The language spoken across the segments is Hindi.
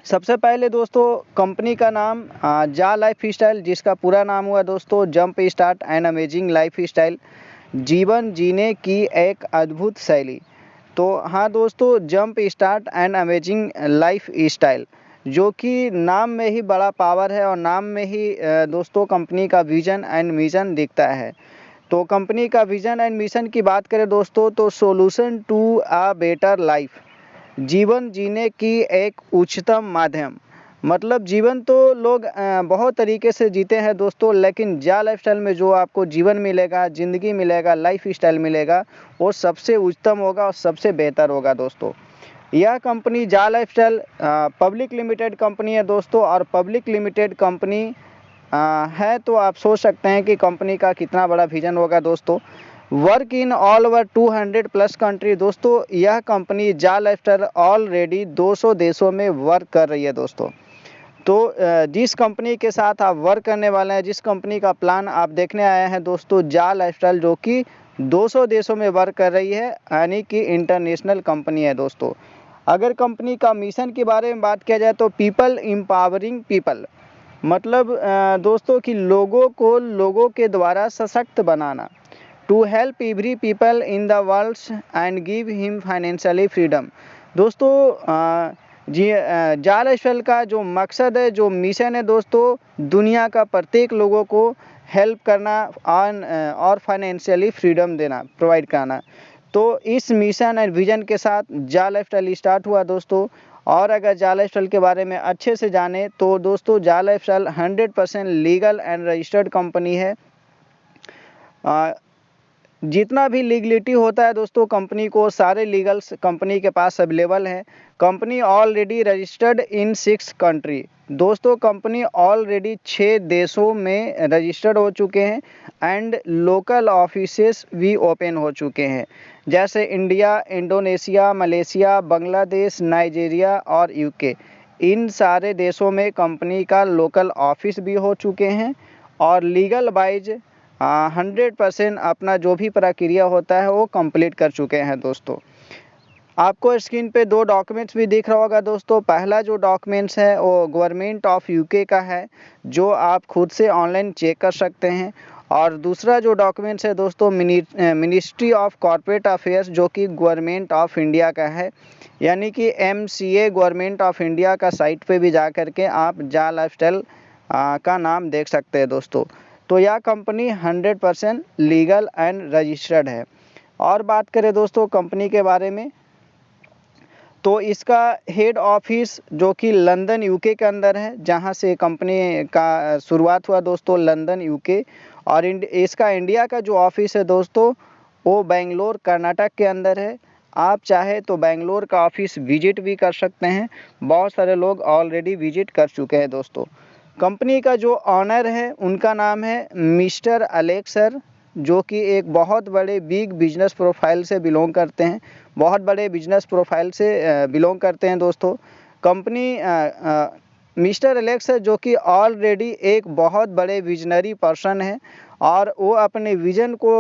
सबसे पहले दोस्तों कंपनी का नाम जा लाइफ स्टाइल, जिसका पूरा नाम हुआ दोस्तों jump start and amazing life style, जीवन जीने की एक अद्भुत शैली। तो हाँ दोस्तों, jump start and amazing life style, जो कि नाम में ही बड़ा पावर है और नाम में ही दोस्तों कंपनी का विजन एंड मिशन दिखता है। तो कंपनी का विजन एंड मिशन की बात करें दोस्तों, तो solution to a better life, जीवन जीने की एक उच्चतम माध्यम। मतलब जीवन तो लोग बहुत तरीके से जीते हैं दोस्तों, लेकिन जा लाइफस्टाइल में जो आपको जीवन मिलेगा, ज़िंदगी मिलेगा, लाइफ स्टाइल मिलेगा, वो सबसे उच्चतम होगा और सबसे बेहतर होगा दोस्तों। यह कंपनी जा लाइफस्टाइल पब्लिक लिमिटेड कंपनी है दोस्तों, और पब्लिक लिमिटेड कंपनी है तो आप सोच सकते हैं कि कंपनी का कितना बड़ा विजन होगा दोस्तों। Work in all over 200 plus country दोस्तों, यह कंपनी जा लाइफस्टाइल ऑलरेडी 200 देशों में वर्क कर रही है दोस्तों। तो जिस कंपनी के साथ आप वर्क करने वाले हैं, जिस कंपनी का प्लान आप देखने आए हैं दोस्तों, जा लाइफस्टाइल, जो कि 200 देशों में वर्क कर रही है, यानी कि इंटरनेशनल कंपनी है दोस्तों। अगर कंपनी का मिशन के बारे में बात किया जाए तो पीपल एम्पावरिंग पीपल, मतलब दोस्तों कि लोगों को लोगों के द्वारा सशक्त बनाना, to help every people in the world and give him financially freedom. दोस्तों जा लाइफस्टाइल का जो मकसद है, जो मिशन है दोस्तों, दुनिया का प्रत्येक लोगों को हेल्प करना और फाइनेंशियली फ्रीडम देना, प्रोवाइड कराना। तो इस मिशन एंड विजन के साथ जा लाइफस्टाइल स्टार्ट हुआ दोस्तों। और अगर जा लाइफस्टाइल के बारे में अच्छे से जाने तो दोस्तों, जा lifestyle 100% legal and registered company है। जितना भी लीगलिटी होता है दोस्तों कंपनी को, सारे लीगल्स कंपनी के पास अवेलेबल है। Company already registered in 6 country दोस्तों, कंपनी ऑलरेडी 6 देशों में रजिस्टर्ड हो चुके हैं एंड लोकल ऑफिसेस भी ओपन हो चुके हैं, जैसे India, Indonesia, Malaysia, Bangladesh, Nigeria और यूके। इन सारे देशों में कंपनी का लोकल ऑफिस भी हो चुके हैं और लीगल वाइज 100% अपना जो भी प्रक्रिया होता है वो कंप्लीट कर चुके हैं दोस्तों। आपको स्क्रीन पे 2 डॉक्यूमेंट्स भी दिख रहा होगा दोस्तों। पहला जो डॉक्यूमेंट्स है वो गवर्नमेंट ऑफ यूके का है, जो आप खुद से ऑनलाइन चेक कर सकते हैं। और दूसरा जो डॉक्यूमेंट्स है दोस्तों, मिनिस्ट्री ऑफ कॉर्पोरेट अफेयर्स, जो कि गवर्नमेंट ऑफ इंडिया का है, यानी कि MCA गवर्नमेंट ऑफ इंडिया का साइट पे भी जा कर के आप जा लाइफस्टाइल का नाम देख सकते हैं दोस्तों। तो यह कंपनी 100% लीगल एंड रजिस्टर्ड है। और बात करें दोस्तों कंपनी के बारे में, तो इसका हेड ऑफिस जो कि लंदन यूके के अंदर है, जहां से कंपनी का शुरुआत हुआ दोस्तों, लंदन यूके। और इसका इंडिया का जो ऑफिस है दोस्तों, वो बेंगलोर कर्नाटक के अंदर है। आप चाहे तो बेंगलोर का ऑफिस विजिट भी कर सकते हैं, बहुत सारे लोग ऑलरेडी विजिट कर चुके हैं दोस्तों। कंपनी का जो ऑनर है उनका नाम है मिस्टर अलेक्स सर, जो कि एक बहुत बड़े बिग बिजनेस प्रोफाइल से बिलोंग करते हैं, बहुत बड़े बिजनेस प्रोफाइल से बिलोंग करते हैं दोस्तों। कंपनी मिस्टर अलेक्स है, जो कि ऑलरेडी एक बहुत बड़े विजनरी पर्सन है, और वो अपने विजन को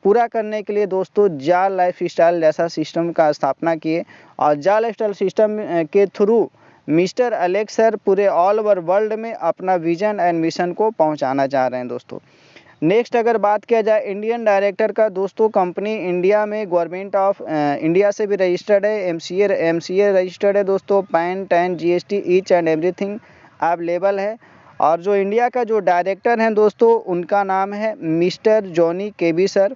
पूरा करने के लिए दोस्तों जा लाइफ स्टाइल जैसा सिस्टम का स्थापना किए। और जा लाइफ स्टाइल सिस्टम के थ्रू मिस्टर अलेक्स सर पूरे ऑल ओवर वर्ल्ड में अपना विजन एंड मिशन को पहुंचाना चाह रहे हैं दोस्तों। नेक्स्ट अगर बात किया जाए इंडियन डायरेक्टर का दोस्तों, कंपनी इंडिया में गवर्नमेंट ऑफ इंडिया से भी रजिस्टर्ड है, MCA रजिस्टर्ड है दोस्तों, pan, tan, GST each and everything available है। और जो इंडिया का जो डायरेक्टर हैं दोस्तों, उनका नाम है मिस्टर जॉनी केबी सर,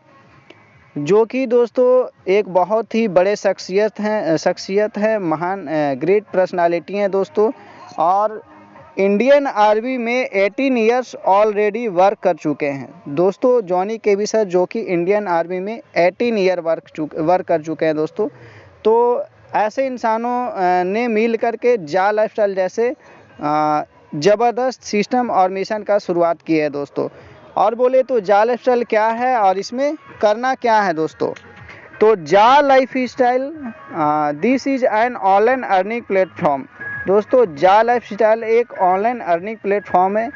जो कि दोस्तों एक बहुत ही बड़े शख्सियत है, महान ग्रेट पर्सनालिटी हैं दोस्तों। और इंडियन आर्मी में 18 ईयर्स ऑलरेडी वर्क कर चुके हैं दोस्तों। जॉनी केबी सर, जो कि इंडियन आर्मी में 18 ईयर वर्क कर चुके हैं दोस्तों। तो ऐसे इंसानों ने मिल करके जा लाइफस्टाइल जैसे ज़बरदस्त सिस्टम और मिशन का शुरुआत की है दोस्तों। और बोले तो जा लाइफस्टाइल क्या है और इसमें करना क्या है दोस्तों, तो जा life style this is an online earning platform दोस्तों। जा लाइफ स्टाइल एक ऑनलाइन अर्निंग प्लेटफॉर्म है।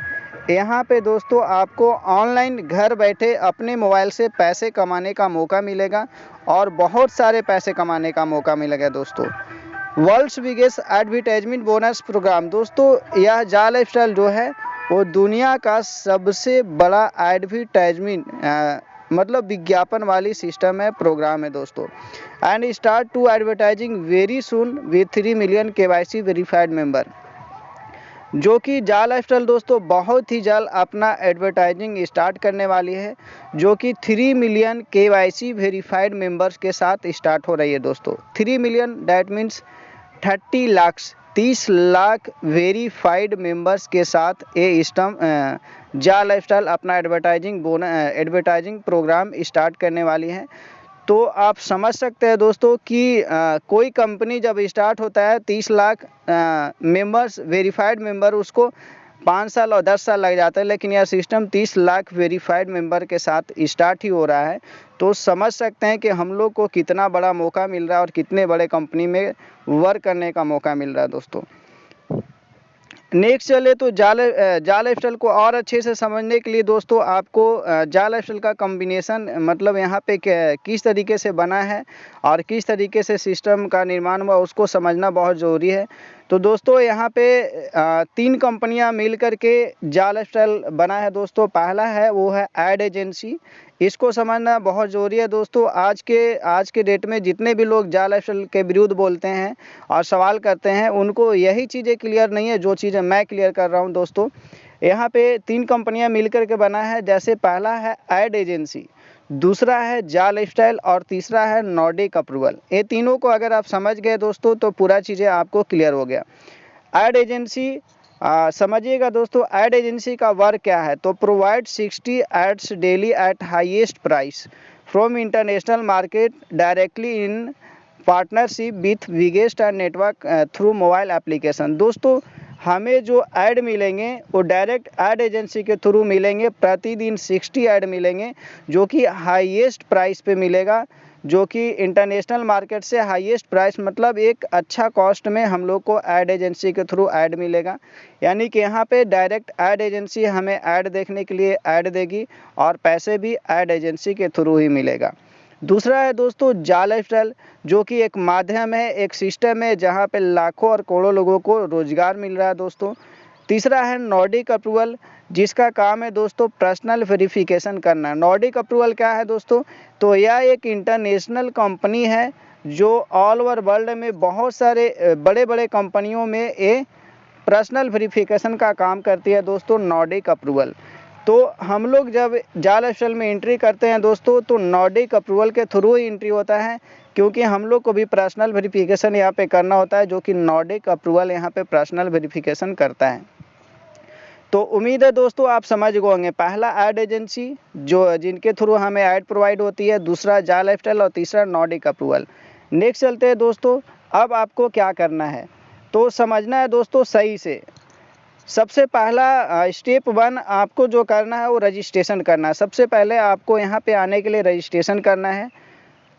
यहाँ पे दोस्तों आपको ऑनलाइन घर बैठे अपने मोबाइल से पैसे कमाने का मौका मिलेगा, और बहुत सारे पैसे कमाने का मौका मिलेगा दोस्तों। World's biggest advertisement bonus program. दोस्तों यह जा लाइफस्टाइल जो है वो दुनिया का सबसे बड़ा एडवर्टाइजमेंट मतलब विज्ञापन वाली सिस्टम है, प्रोग्राम है दोस्तों। And start to advertising very soon with 3 million KYC verified member, जो कि जा लाइफस्टाइल दोस्तों बहुत ही जल्द अपना एडवर्टाइजिंग स्टार्ट करने वाली है, जो कि 3 मिलियन KYC वेरीफाइड मेंबर्स के साथ स्टार्ट हो रही है दोस्तों। 3 million that means 30 lakh verified members के साथ ये जा लाइफस्टाइल अपना एडवर्टाइजिंग प्रोग्राम स्टार्ट करने वाली है। तो आप समझ सकते हैं दोस्तों कि कोई कंपनी जब स्टार्ट होता है 30 लाख मेंबर्स वेरीफाइड मेंबर, उसको 5 साल और 10 साल लग जाता है, लेकिन यह सिस्टम 30 लाख वेरीफाइड मेंबर के साथ स्टार्ट ही हो रहा है। तो समझ सकते हैं कि हम लोग को कितना बड़ा मौका मिल रहा है और कितने बड़े कंपनी में वर्क करने का मौका मिल रहा है दोस्तों। नेक्स्ट चले तो जा लाइफस्टाइल को और अच्छे से समझने के लिए दोस्तों आपको जा लाइफस्टाइल का कॉम्बिनेशन मतलब यहाँ पे किस तरीके से बना है और किस तरीके से सिस्टम का निर्माण हुआ उसको समझना बहुत ज़रूरी है। तो दोस्तों यहाँ पे 3 कंपनियाँ मिल कर के जा लाइफस्टाइल बना है दोस्तों। पहला है वो है एड एजेंसी, इसको समझना बहुत ज़रूरी है दोस्तों। आज के डेट में जितने भी लोग जा लाइफस्टाइल के विरुद्ध बोलते हैं और सवाल करते हैं, उनको यही चीज़ें क्लियर नहीं है जो चीज़ें मैं क्लियर कर रहा हूं दोस्तों। यहाँ पे 3 कंपनियां मिलकर के बना है, जैसे पहला है एड एजेंसी, दूसरा है जा लाइफस्टाइल और तीसरा है नॉर्डिक अप्रूवल। ये तीनों को अगर आप समझ गए दोस्तों तो पूरा चीज़ें आपको क्लियर हो गया। एड एजेंसी समझिएगा दोस्तों, एड एजेंसी का वर्क क्या है, तो provide 60 ads daily at highest price from international market directly in partnership with biggest and network through mobile application. दोस्तों हमें जो ऐड मिलेंगे वो डायरेक्ट ऐड एजेंसी के थ्रू मिलेंगे, प्रतिदिन 60 ऐड मिलेंगे जो कि हाईएस्ट प्राइस पे मिलेगा, जो कि इंटरनेशनल मार्केट से हाईएस्ट प्राइस मतलब एक अच्छा कॉस्ट में हम लोग को ऐड एजेंसी के थ्रू ऐड मिलेगा। यानी कि यहाँ पे डायरेक्ट ऐड एजेंसी हमें ऐड देखने के लिए ऐड देगी और पैसे भी ऐड एजेंसी के थ्रू ही मिलेगा। दूसरा है दोस्तों जा लाइफस्टाइल, जो कि एक माध्यम है, एक सिस्टम है जहाँ पे लाखों और करोड़ों लोगों को रोजगार मिल रहा है दोस्तों। तीसरा है नॉर्डिक अप्रूवल, जिसका काम है दोस्तों पर्सनल वेरिफिकेशन करना। नॉर्डिक अप्रूवल क्या है दोस्तों, तो यह एक इंटरनेशनल कंपनी है जो ऑल ओवर वर्ल्ड में बहुत सारे बड़े बड़े कंपनियों में ये पर्सनल वेरिफिकेशन का काम करती है दोस्तों, नॉर्डिक अप्रूवल। तो हम लोग जब जा लाइफस्टाइल में एंट्री करते हैं दोस्तों तो नॉर्डिक अप्रूवल के थ्रू ही एंट्री होता है, क्योंकि हम लोग को भी पर्सनल वेरिफिकेशन यहाँ पे करना होता है, जो कि नॉर्डिक अप्रूवल यहाँ पे पर्सनल वेरिफिकेशन करता है। तो उम्मीद है दोस्तों आप समझ गए होंगे, पहला ऐड एजेंसी जो जिनके थ्रू हमें ऐड प्रोवाइड होती है, दूसरा जा लाइफस्टाइल और तीसरा नॉर्डिक अप्रूवल। नेक्स्ट चलते हैं दोस्तों, अब आपको क्या करना है तो समझना है दोस्तों सही से। सबसे पहला स्टेप 1 आपको जो करना है वो रजिस्ट्रेशन करना है। सबसे पहले आपको यहाँ पे आने के लिए रजिस्ट्रेशन करना है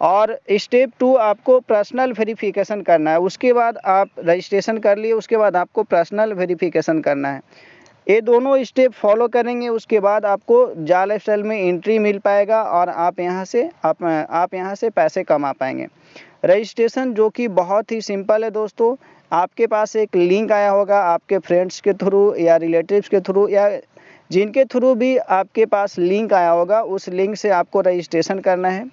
और स्टेप 2 आपको पर्सनल वेरिफिकेशन करना है। उसके बाद आप रजिस्ट्रेशन कर लिए, उसके बाद आपको पर्सनल वेरिफिकेशन करना है। ये दोनों स्टेप फॉलो करेंगे उसके बाद आपको जा लाइफस्टाइल में एंट्री मिल पाएगा और आप यहाँ से पैसे कमा पाएंगे। रजिस्ट्रेशन जो कि बहुत ही सिंपल है दोस्तों, आपके पास एक लिंक आया होगा आपके फ्रेंड्स के थ्रू या रिलेटिव्स के थ्रू या जिनके थ्रू भी आपके पास लिंक आया होगा, उस लिंक से आपको रजिस्ट्रेशन करना है।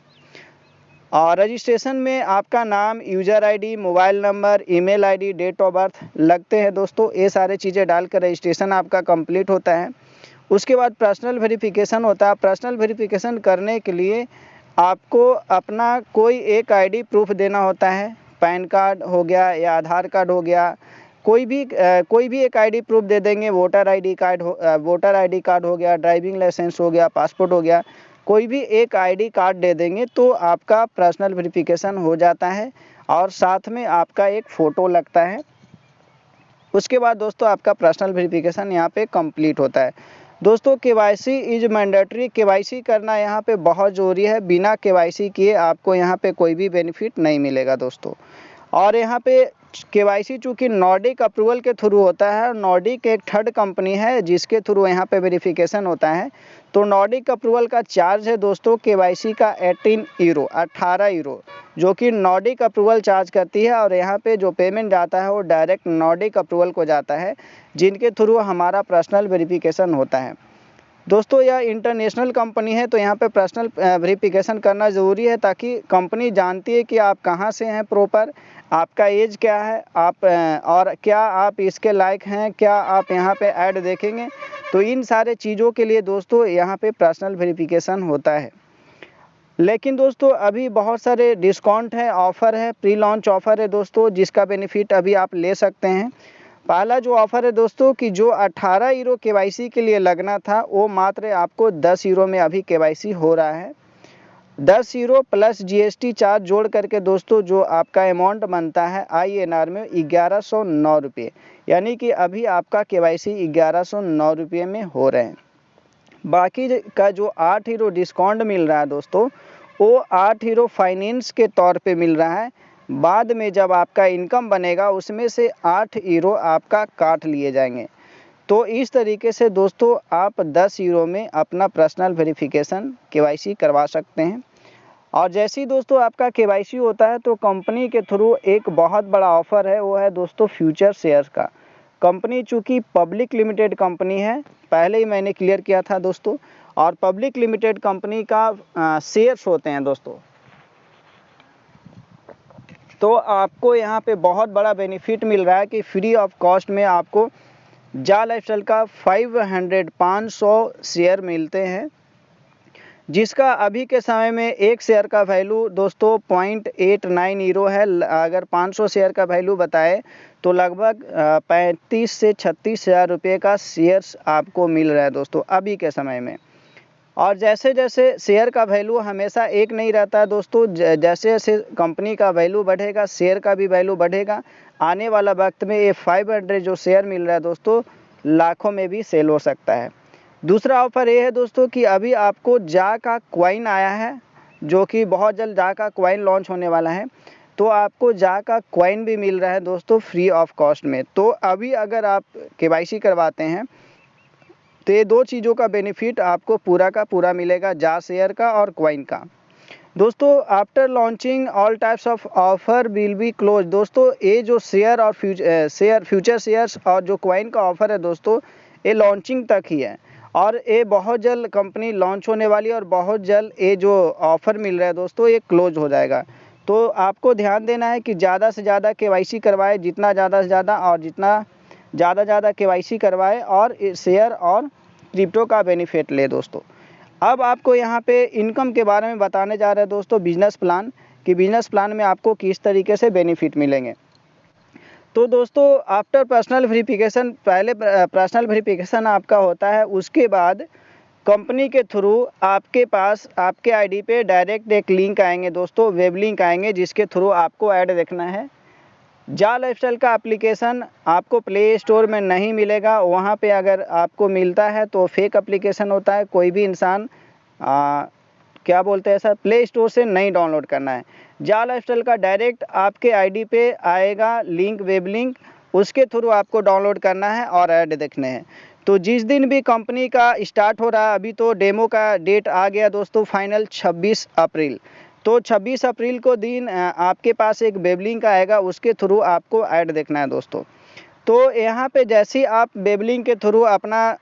और रजिस्ट्रेशन में आपका नाम, user ID, mobile number, email ID, date of birth लगते हैं दोस्तों। ये सारे चीज़ें डालकर रजिस्ट्रेशन आपका कंप्लीट होता है। उसके बाद पर्सनल वेरिफिकेशन होता है। पर्सनल वेरिफिकेशन करने के लिए आपको अपना कोई एक आईडी प्रूफ देना होता है, पैन कार्ड हो गया या आधार कार्ड हो गया, कोई भी एक आईडी प्रूफ दे देंगे। वोटर आईडी कार्ड हो गया, ड्राइविंग लाइसेंस हो गया, पासपोर्ट हो गया, कोई भी एक आईडी कार्ड दे देंगे तो आपका पर्सनल वेरिफिकेशन हो जाता है और साथ में आपका एक फ़ोटो लगता है। उसके बाद दोस्तों आपका पर्सनल वेरिफिकेशन यहाँ पे कंप्लीट होता है। दोस्तों केवाईसी इज मैंडेटरी, केवाईसी करना यहाँ पे बहुत ज़रूरी है। बिना केवाईसी किए आपको यहाँ पे कोई भी बेनिफिट नहीं मिलेगा दोस्तों। और यहाँ पे केवाईसी चूँकि नॉर्डिक अप्रूवल के थ्रू होता है, नॉर्डिक एक थर्ड कंपनी है जिसके थ्रू यहाँ पे वेरिफिकेशन होता है। तो नॉर्डिक अप्रूवल का चार्ज है दोस्तों केवाईसी का 18 यूरो, जो कि नॉर्डिक अप्रूवल चार्ज करती है, और यहाँ पे जो पेमेंट जाता है वो डायरेक्ट नॉर्डिक अप्रूवल को जाता है, जिनके थ्रू हमारा पर्सनल वेरिफिकेशन होता है। दोस्तों यह इंटरनेशनल कंपनी है, तो यहाँ पे पर्सनल वेरिफिकेशन करना ज़रूरी है, ताकि कंपनी जानती है कि आप कहाँ से हैं प्रॉपर, आपका एज क्या है, आप और क्या आप इसके लायक हैं, क्या आप यहाँ पे ऐड देखेंगे। तो इन सारे चीज़ों के लिए दोस्तों यहाँ पे पर्सनल वेरिफिकेशन होता है। लेकिन दोस्तों अभी बहुत सारे डिस्काउंट है, ऑफ़र है, प्री लॉन्च ऑफ़र है दोस्तों, जिसका बेनिफिट अभी आप ले सकते हैं। पहला जो ऑफ़र है दोस्तों कि जो 18 यूरो केवाईसी के लिए लगना था, वो मात्र आपको 10 यूरो में अभी केवाईसी हो रहा है। 10 यूरो प्लस जीएसटी चार्ज जोड़ करके दोस्तों जो आपका अमाउंट बनता है INR में 1109 रुपये, यानी कि अभी आपका केवाईसी 1109 रुपये में हो रहे हैं। बाकी का जो 8 यूरो डिस्काउंट मिल रहा है दोस्तों, वो 8 यूरो फाइनेंस के तौर पे मिल रहा है। बाद में जब आपका इनकम बनेगा उसमें से 8 यूरो आपका काट लिए जाएंगे। तो इस तरीके से दोस्तों आप 10 यूरो में अपना पर्सनल वेरिफिकेशन केवाईसी करवा सकते हैं। और जैसे ही दोस्तों आपका केवाईसी होता है तो कंपनी के थ्रू एक बहुत बड़ा ऑफ़र है, वो है दोस्तों फ्यूचर शेयर्स का। कंपनी चूँकि पब्लिक लिमिटेड कंपनी है, पहले ही मैंने क्लियर किया था दोस्तों, और पब्लिक लिमिटेड कंपनी का शेयर्स होते हैं दोस्तों। तो आपको यहाँ पे बहुत बड़ा बेनिफिट मिल रहा है कि फ्री ऑफ कॉस्ट में आपको जा लाइफस्टाइल का 500 शेयर मिलते हैं, जिसका अभी के समय में एक शेयर का वैल्यू दोस्तों 0.89 यूरो है। अगर 500 शेयर का वैल्यू बताए तो लगभग 35 से 36 हज़ार रुपये का शेयर्स आपको मिल रहा है दोस्तों अभी के समय में। और जैसे जैसे शेयर का वैल्यू हमेशा एक नहीं रहता है दोस्तों, जैसे जैसे कंपनी का वैल्यू बढ़ेगा शेयर का भी वैल्यू बढ़ेगा। आने वाला वक्त में ये 500 जो शेयर मिल रहा है दोस्तों लाखों में भी सेल हो सकता है। दूसरा ऑफ़र ये है दोस्तों कि अभी आपको जा का कॉइन आया है, जो कि बहुत जल्द जा का कॉइन लॉन्च होने वाला है। तो आपको जा का कॉइन भी मिल रहा है दोस्तों फ्री ऑफ कॉस्ट में। तो अभी अगर आप केवाईसी करवाते हैं तो ये दो चीज़ों का बेनिफिट आपको पूरा का पूरा मिलेगा, जा शेयर का और कॉइन का। दोस्तों after launching all types of offer will be close. दोस्तों ये जो शेयर और फ्यूचर शेयर्स और जो कॉइन का ऑफ़र है दोस्तों, ये लॉन्चिंग तक ही है, और ये बहुत जल्द कंपनी लॉन्च होने वाली है, और बहुत जल्द ये जो ऑफ़र मिल रहा है दोस्तों ये क्लोज हो जाएगा। तो आपको ध्यान देना है कि ज़्यादा से ज़्यादा केवाईसी करवाए, जितना ज़्यादा से ज़्यादा और जितना ज़्यादा केवाईसी करवाए और शेयर और क्रिप्टो का बेनिफिट ले दोस्तों। अब आपको यहाँ पे इनकम के बारे में बताने जा रहे हैं दोस्तों, बिजनेस प्लान, कि बिजनेस प्लान में आपको किस तरीके से बेनिफिट मिलेंगे। तो दोस्तों आफ्टर पर्सनल वेरिफिकेशन, पहले पर्सनल वेरिफिकेशन आपका होता है, उसके बाद कंपनी के थ्रू आपके पास आपके आईडी पे डायरेक्ट एक लिंक आएंगे दोस्तों, वेब लिंक आएंगे, जिसके थ्रू आपको ऐड देखना है। जा लाइफस्टाइल का एप्लीकेशन आपको प्ले स्टोर में नहीं मिलेगा, वहाँ पे अगर आपको मिलता है तो फेक एप्लीकेशन होता है। कोई भी इंसान क्या बोलते हैं सर, प्ले स्टोर से नहीं डाउनलोड करना है। जा लाइफस्टाइल का डायरेक्ट आपके आईडी पे आएगा लिंक, वेब लिंक, उसके थ्रू आपको डाउनलोड करना है और ऐड देखने हैं। तो जिस दिन भी कंपनी का स्टार्ट हो रहा है, अभी तो डेमो का डेट आ गया दोस्तों फाइनल 26 अप्रैल। तो 26 अप्रैल को दिन आपके पास एक वेब लिंक आएगा, उसके थ्रू आपको ऐड देखना है दोस्तों। तो यहाँ पे जैसे ही आप वेब लिंक के थ्रू अपना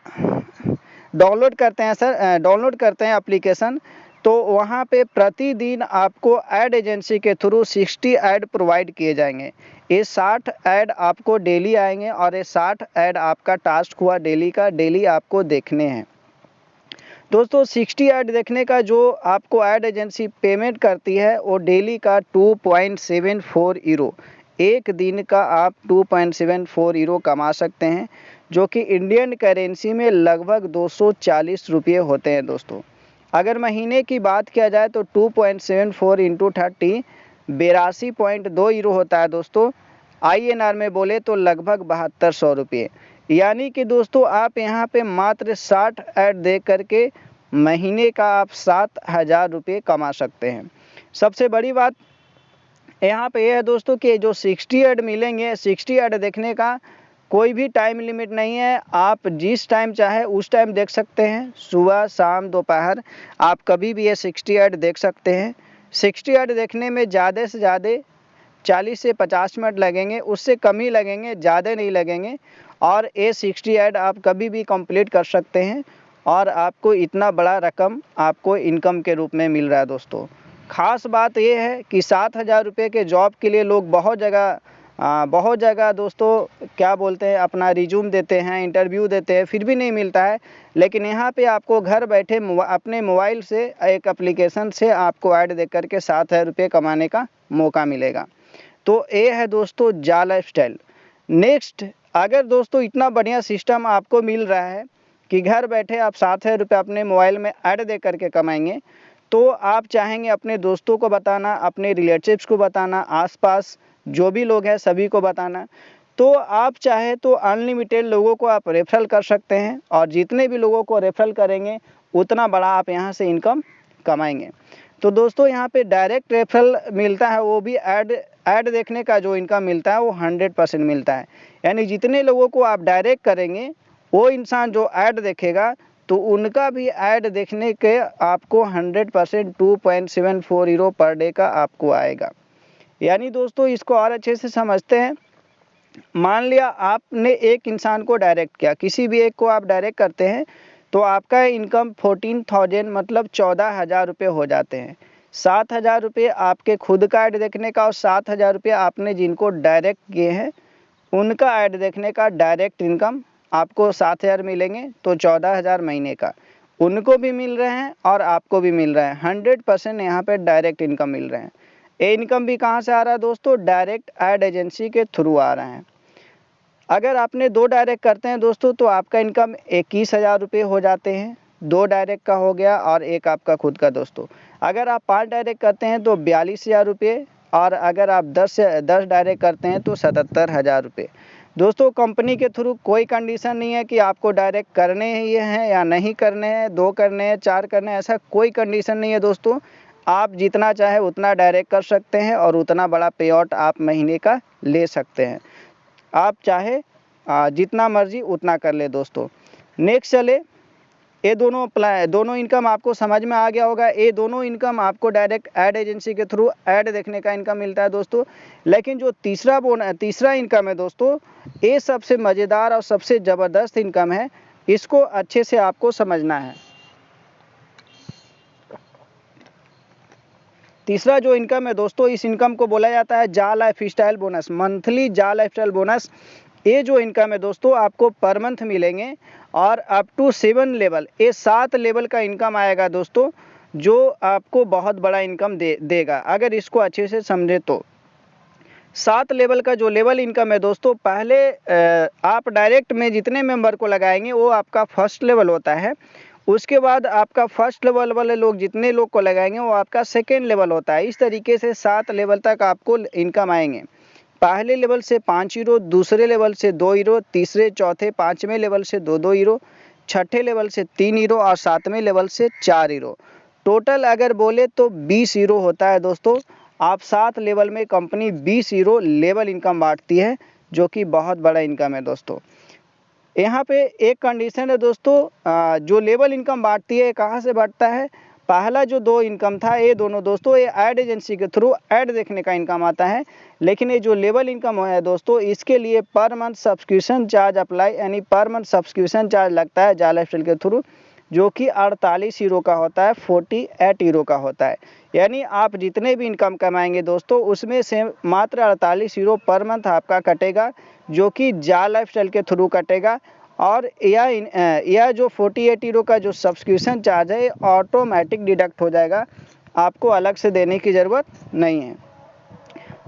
डाउनलोड करते हैं सर, डाउनलोड करते हैं एप्लीकेशन, तो वहाँ पे प्रतिदिन आपको ऐड एजेंसी के थ्रू 60 ऐड प्रोवाइड किए जाएंगे। ये 60 ऐड आपको डेली आएंगे, और ये 60 ऐड आपका टास्क हुआ डेली का, डेली आपको देखने हैं दोस्तों। 60 ऐड देखने का जो आपको ऐड एजेंसी पेमेंट करती है वो डेली का 2.74 यूरो, एक दिन का आप 2.74 यूरो कमा सकते हैं, जो कि इंडियन करेंसी में लगभग 240 रुपये होते हैं दोस्तों। अगर महीने की बात किया जाए तो 2.74 इंटू 30 82.2 यूरो होता है दोस्तों। INR में बोले तो लगभग 7200 रुपये, यानी कि दोस्तों आप यहाँ पे मात्र 60 ऐड दे करके महीने का आप 7000 रुपये कमा सकते हैं। सबसे बड़ी बात यहाँ पे ये है दोस्तों कि जो 60 ऐड मिलेंगे, 60 ऐड देखने का कोई भी टाइम लिमिट नहीं है। आप जिस टाइम चाहे उस टाइम देख सकते हैं, सुबह शाम दोपहर आप कभी भी ये 60 ऐड देख सकते हैं। 60 ऐड देखने में ज़्यादा से ज़्यादा 40 से 50 मिनट लगेंगे, उससे कम ही लगेंगे, ज़्यादा नहीं लगेंगे। और ये 60 ऐड आप कभी भी कंप्लीट कर सकते हैं और आपको इतना बड़ा रकम आपको इनकम के रूप में मिल रहा है दोस्तों। ख़ास बात ये है कि 7,000 रुपये के जॉब के लिए लोग बहुत जगह दोस्तों क्या बोलते हैं, अपना रिज्यूम देते हैं, इंटरव्यू देते हैं, फिर भी नहीं मिलता है। लेकिन यहाँ पे आपको घर बैठे अपने मोबाइल से एक एप्लीकेशन से आपको ऐड देख करके 7,000 रुपये कमाने का मौका मिलेगा। तो ये है दोस्तों जा लाइफस्टाइल। नेक्स्ट, अगर दोस्तों इतना बढ़िया सिस्टम आपको मिल रहा है कि घर बैठे आप 7,000 रुपये अपने मोबाइल में ऐड दे करके कमाएंगे, तो आप चाहेंगे अपने दोस्तों को बताना, अपने रिलेटिव्स को बताना, आसपास जो भी लोग हैं सभी को बताना। तो आप चाहे तो अनलिमिटेड लोगों को आप रेफरल कर सकते हैं और जितने भी लोगों को रेफरल करेंगे उतना बड़ा आप यहाँ से इनकम कमाएंगे। तो दोस्तों यहाँ पे डायरेक्ट रेफरल मिलता है, वो भी ऐड देखने का जो इनकम मिलता है वो 100% मिलता है। यानी जितने लोगों को आप डायरेक्ट करेंगे वो इंसान जो ऐड देखेगा तो उनका भी ऐड देखने के आपको 100% 2.740 पर डे का आपको आएगा। यानी दोस्तों इसको और अच्छे से समझते हैं। मान लिया आपने एक इंसान को डायरेक्ट किया, किसी भी एक को आप डायरेक्ट करते हैं तो आपका इनकम 14,000 मतलब 14,000 रुपये हो जाते हैं। 7,000 रुपये आपके खुद का ऐड देखने का और 7,000 रुपये आपने जिनको डायरेक्ट किए हैं उनका ऐड देखने का डायरेक्ट इनकम आपको 7,000 मिलेंगे। तो 14,000 महीने का उनको भी मिल रहे हैं और आपको भी मिल रहा है। 100% यहाँ पे डायरेक्ट इनकम मिल रहे हैं। ये इनकम भी कहाँ से आ रहा है दोस्तों? डायरेक्ट ऐड एजेंसी के थ्रू आ रहे हैं। अगर आपने 2 डायरेक्ट करते हैं दोस्तों तो आपका इनकम 21,000 रुपये हो जाते हैं। 2 डायरेक्ट का हो गया और एक आपका खुद का दोस्तों। अगर आप 5 डायरेक्ट करते हैं तो 42,000 रुपये और अगर आप 10 डायरेक्ट करते हैं तो 77,000 रुपये। दोस्तों कंपनी के थ्रू कोई कंडीशन नहीं है कि आपको डायरेक्ट करने ही हैं या नहीं करने हैं, 2 करने हैं, 4 करने हैं, ऐसा कोई कंडीशन नहीं है दोस्तों। आप जितना चाहे उतना डायरेक्ट कर सकते हैं और उतना बड़ा पे आउट आप महीने का ले सकते हैं। आप चाहे जितना मर्जी उतना कर ले दोस्तों। नेक्स्ट चले, ये दोनों इनकम आपको समझ में आ गया होगा। ये दोनों इनकम आपको डायरेक्ट ऐड एजेंसी के थ्रू ऐड देखने का इनकम मिलता है दोस्तों। लेकिन जो तीसरा इनकम है दोस्तों, ये सबसे मज़ेदार और सबसे ज़बरदस्त इनकम है, इसको अच्छे से आपको समझना है। तीसरा जो इनकम है दोस्तों, इस इनकम को बोला जाता है जा लाइफस्टाइल बोनस, मंथली जा लाइफस्टाइल बोनस। ये जो इनकम है दोस्तों आपको पर मंथ मिलेंगे और अप टू 7 लेवल, ये 7 लेवल का इनकम आएगा दोस्तों, जो आपको बहुत बड़ा इनकम देगा अगर इसको अच्छे से समझे तो। 7 लेवल का जो लेवल इनकम है दोस्तों, पहले आप डायरेक्ट में जितने मेंबर को लगाएंगे वो आपका फर्स्ट लेवल होता है। उसके बाद आपका फर्स्ट लेवल वाले लोग जितने लोग को लगाएंगे वो आपका सेकेंड लेवल होता है। इस तरीके से 7 लेवल तक आपको इनकम आएंगे। पहले लेवल से 5 यूरो, दूसरे लेवल से 2 यूरो, तीसरे चौथे पाँचवें लेवल से 2-2 यूरो, छठे लेवल से 3 यूरो और 7वें लेवल से 4 यूरो। टोटल अगर बोले तो 20 यूरो होता है दोस्तों। आप 7 लेवल में कंपनी 20 यूरो लेवल इनकम बांटती है, जो कि बहुत बड़ा इनकम है दोस्तों। यहाँ पे एक कंडीशन है दोस्तों, जो लेवल इनकम बांटती है कहाँ से बांटता है? पहला जो 2 इनकम था ये दोनों दोस्तों ये ऐड एजेंसी के थ्रू ऐड देखने का इनकम आता है। लेकिन ये जो लेवल इनकम है दोस्तों, इसके लिए per month subscription charge apply, यानी पर मंथ सब्सक्रिप्शन चार्ज लगता है जा लाइफस्टाइल के थ्रू, जो कि 48 यूरो का होता है, 48 यूरो का होता है। यानी आप जितने भी इनकम कमाएंगे दोस्तों उसमें से मात्र 48 यूरो पर मंथ आपका कटेगा, जो कि जा लाइफस्टाइल के थ्रू कटेगा। और यह जो 48 यूरो का जो सब्सक्रिप्शन चार्ज है ऑटोमेटिक डिडक्ट हो जाएगा, आपको अलग से देने की ज़रूरत नहीं है।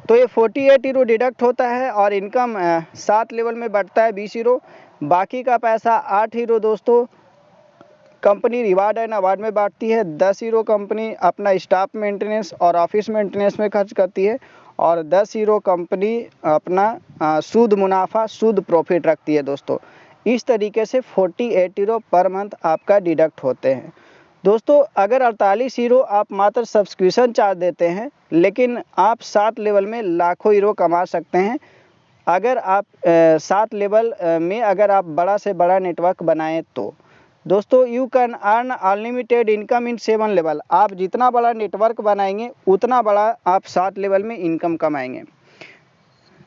तो ये 48 यूरो डिडक्ट होता है और इनकम 7 लेवल में बढ़ता है 20 यूरो। बाकी का पैसा 8 यूरो दोस्तों कंपनी रिवार्ड एंड अवार्ड में बांटती है। 10 यूरो कंपनी अपना स्टाफ मेंटेनेंस और ऑफिस मेंटेनेंस में खर्च करती है और 10 यूरो कंपनी अपना शुद्ध मुनाफा, शुद्ध प्रॉफिट रखती है दोस्तों। इस तरीके से 48 यूरो पर मंथ आपका डिडक्ट होते हैं दोस्तों अगर 48 हीरो आप मात्र सब्सक्रिप्शन चार्ज देते हैं, लेकिन आप 7 लेवल में लाखों हीरो कमा सकते हैं। अगर आप 7 लेवल में अगर आप बड़ा से बड़ा नेटवर्क बनाएं तो दोस्तों you can earn unlimited income in 7 level. आप जितना बड़ा नेटवर्क बनाएंगे उतना बड़ा आप 7 लेवल में इनकम कमाएंगे।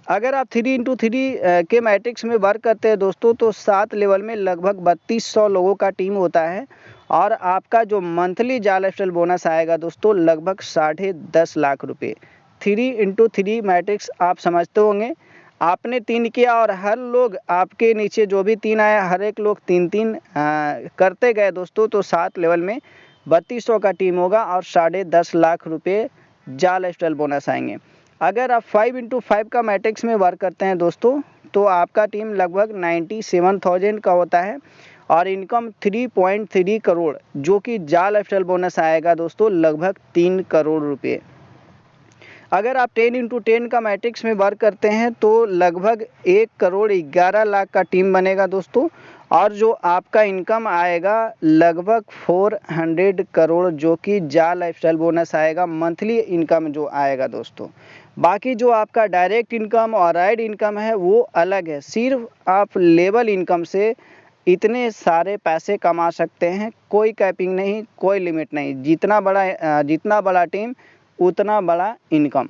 अगर आप 3x3 के मैट्रिक्स में वर्क करते हैं दोस्तों, तो 7 लेवल में लगभग 3200 लोगों का टीम होता है और आपका जो मंथली जाल लाइफस्टाइल बोनस आएगा दोस्तों लगभग 10.5 लाख रुपये। 3x3 मैट्रिक्स आप समझते होंगे, आपने 3 किया और हर लोग आपके नीचे जो भी 3 आया हर एक लोग 3-3 करते गए दोस्तों, तो 7 लेवल में 3200 का टीम होगा और 10.5 लाख रुपये जाल लाइफस्टाइल बोनस आएंगे। अगर आप 5x5 का मैट्रिक्स में वर्क करते हैं दोस्तों, तो आपका टीम लगभग 97,000 का होता है और इनकम 3.3 करोड़, जो कि जाल लाइफस्टाइल बोनस आएगा दोस्तों लगभग 3 करोड़ रुपये। अगर आप 10x10 का मैट्रिक्स में वर्क करते हैं तो लगभग 1 करोड़ 11 लाख का टीम बनेगा दोस्तों, और जो आपका इनकम आएगा लगभग 400 करोड़, जो कि जाल लाइफस्टाइल बोनस आएगा मंथली इनकम जो आएगा दोस्तों। बाकी जो आपका डायरेक्ट इनकम और राइड इनकम है वो अलग है। सिर्फ आप लेवल इनकम से इतने सारे पैसे कमा सकते हैं, कोई कैपिंग नहीं, कोई लिमिट नहीं। जितना बड़ा टीम उतना बड़ा इनकम।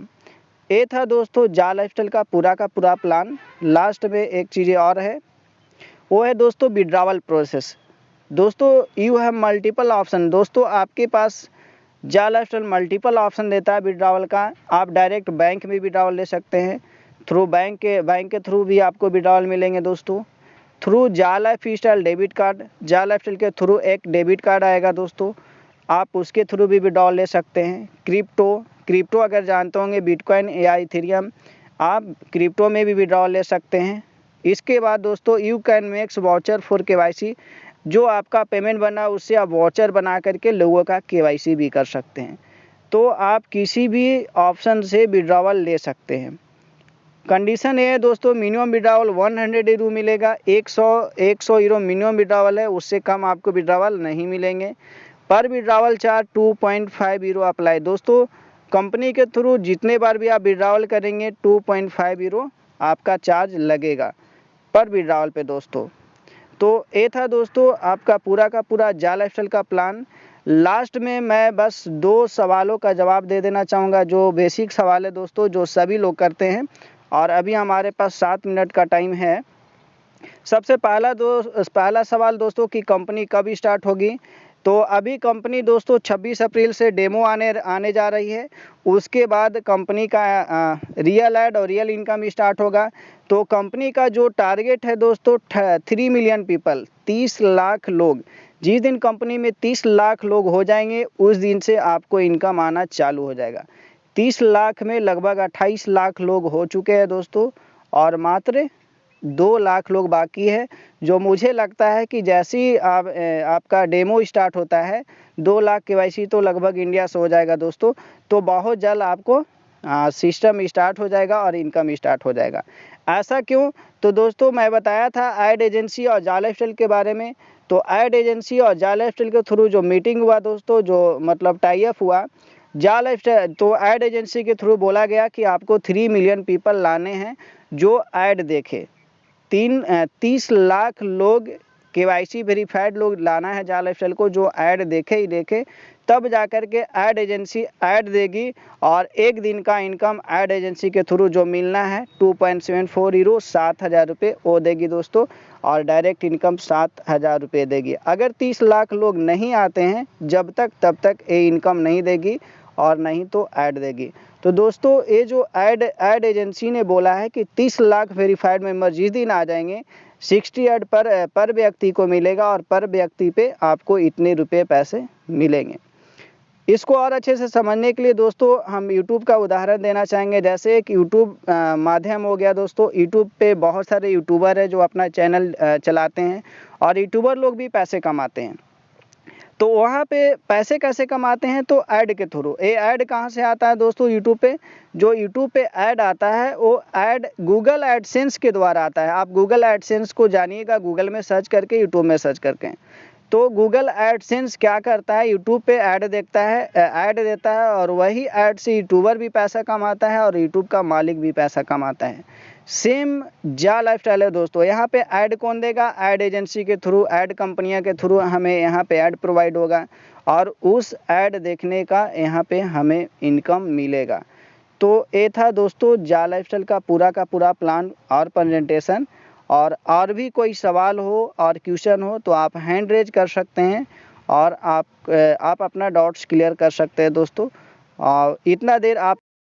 ये था दोस्तों जाल लाइफस्टाइल का पूरा प्लान। लास्ट में एक चीज़ और है, वो है दोस्तों विड्रॉवल प्रोसेस। दोस्तों यू हैव मल्टीपल ऑप्शन। दोस्तों आपके पास जाल लाइफस्टाइल मल्टीपल ऑप्शन देता है विड्रॉवल का। आप डायरेक्ट बैंक में विड्रॉवल ले सकते हैं, थ्रू बैंक के थ्रू भी आपको विड्रॉवल मिलेंगे दोस्तों। थ्रू जाल लाइफस्टाइल डेबिट कार्ड, जाल लाइफस्टाइल के थ्रू एक डेबिट कार्ड आएगा दोस्तों, आप उसके थ्रू भी विड्रॉवल ले सकते हैं। क्रिप्टो अगर जानते होंगे, बिटकॉइन या इथेरियम, आप क्रिप्टो में भी विड्रॉवल ले सकते हैं। इसके बाद दोस्तों you can makes voucher for KYC, जो आपका पेमेंट बना उससे आप वाउचर बना करके लोगों का KYC भी कर सकते हैं। तो आप किसी भी ऑप्शन से विड्रॉवल ले सकते हैं। कंडीशन ये है दोस्तों, मिनिमम विड्रॉवल 100 यूरो मिलेगा। 100 यूरो मिनिमम विड्रॉवल है, उससे कम आपको विड्रॉवल नहीं मिलेंगे। पर विड्रॉवल चार्ज 2.5 यूरो अप्लाई। दोस्तों कंपनी के थ्रू जितने बार भी आप विड्रॉवल करेंगे 2.5 यूरो आपका चार्ज लगेगा पर विड्रॉवल पे दोस्तों। तो ये था दोस्तों आपका पूरा जाल लाइफस्टाइल का प्लान। लास्ट में मैं बस 2 सवालों का जवाब दे देना चाहूँगा, जो बेसिक सवाल है दोस्तों, जो सभी लोग करते हैं, और अभी हमारे पास 7 मिनट का टाइम है। सबसे पहला सवाल दोस्तों कि कंपनी कब स्टार्ट होगी। तो अभी कंपनी दोस्तों 26 अप्रैल से डेमो आने जा रही है। उसके बाद कंपनी का रियल ऐड और रियल इनकम स्टार्ट होगा। तो कंपनी का जो टारगेट है दोस्तों 3 मिलियन पीपल, 30 लाख लोग। जिस दिन कंपनी में 30 लाख लोग हो जाएंगे उस दिन से आपको इनकम आना चालू हो जाएगा। 30 लाख में लगभग 28 लाख लोग हो चुके हैं दोस्तों, और मात्र 2 लाख लोग बाकी है। जो मुझे लगता है कि जैसे ही आपका डेमो स्टार्ट होता है 2 लाख KYC तो लगभग इंडिया से हो जाएगा दोस्तों। तो बहुत जल्द आपको सिस्टम स्टार्ट हो जाएगा और इनकम स्टार्ट हो जाएगा। ऐसा क्यों? तो दोस्तों मैं बताया था ऐड एजेंसी और जाल लाइफस्टाइल के बारे में। तो ऐड एजेंसी और जाल लाइफस्टाइल के थ्रू जो मीटिंग हुआ दोस्तों, जो मतलब टाई अप हुआ जाल लाइफस्टाइल, तो ऐड एजेंसी के थ्रू बोला गया कि आपको 3 मिलियन पीपल लाने हैं जो ऐड देखे। 30 लाख लोग KYC वेरीफाइड लोग लाना है जाल लाइफस्टाइल को, जो ऐड देखे, तब जाकर के ऐड एजेंसी ऐड देगी। और एक दिन का इनकम ऐड एजेंसी के थ्रू जो मिलना है 2.74 यूरो 7,000 रुपये वो देगी दोस्तों, और डायरेक्ट इनकम 7,000 रुपये देगी। अगर 30 लाख लोग नहीं आते हैं जब तक तब तक ये इनकम नहीं देगी, और नहीं तो ऐड देगी। तो दोस्तों ये जो ऐड एजेंसी ने बोला है कि 30 लाख वेरीफाइड मेंबर जिस दिन आ जाएंगे 60 ऐड पर व्यक्ति को मिलेगा, और पर व्यक्ति पे आपको इतने रुपए पैसे मिलेंगे। इसको और अच्छे से समझने के लिए दोस्तों हम YouTube का उदाहरण देना चाहेंगे। जैसे एक YouTube माध्यम हो गया दोस्तों, YouTube पे बहुत सारे यूट्यूबर है जो अपना चैनल चलाते हैं, और यूट्यूबर लोग भी पैसे कमाते हैं। तो वहाँ पे पैसे कैसे कमाते हैं? तो ऐड के थ्रू। ये ऐड कहाँ से आता है दोस्तों? यूट्यूब पे। जो यूट्यूब पे ऐड आता है वो ऐड गूगल एडसेंस के द्वारा आता है। आप गूगल एडसेंस को जानिएगा, गूगल में सर्च करके, यूट्यूब में सर्च करके। तो गूगल एडसेंस क्या करता है, यूट्यूब पे ऐड देता है और वही ऐड से यूट्यूबर भी पैसा कमाता है और यूट्यूब का मालिक भी पैसा कमाता है। सेम जा लाइफस्टाइल है दोस्तों। यहाँ पे ऐड कौन देगा, ऐड एजेंसी के थ्रू, ऐड कंपनियां के थ्रू हमें यहाँ पे ऐड प्रोवाइड होगा और उस ऐड देखने का यहाँ पे हमें इनकम मिलेगा। तो ये था दोस्तों जा लाइफस्टाइल का पूरा प्लान और प्रेजेंटेशन। और भी कोई सवाल हो और क्वेश्चन हो तो आप हैंड रेज कर सकते हैं और आप अपना डाउट्स क्लियर कर सकते हैं दोस्तों। इतना देर आप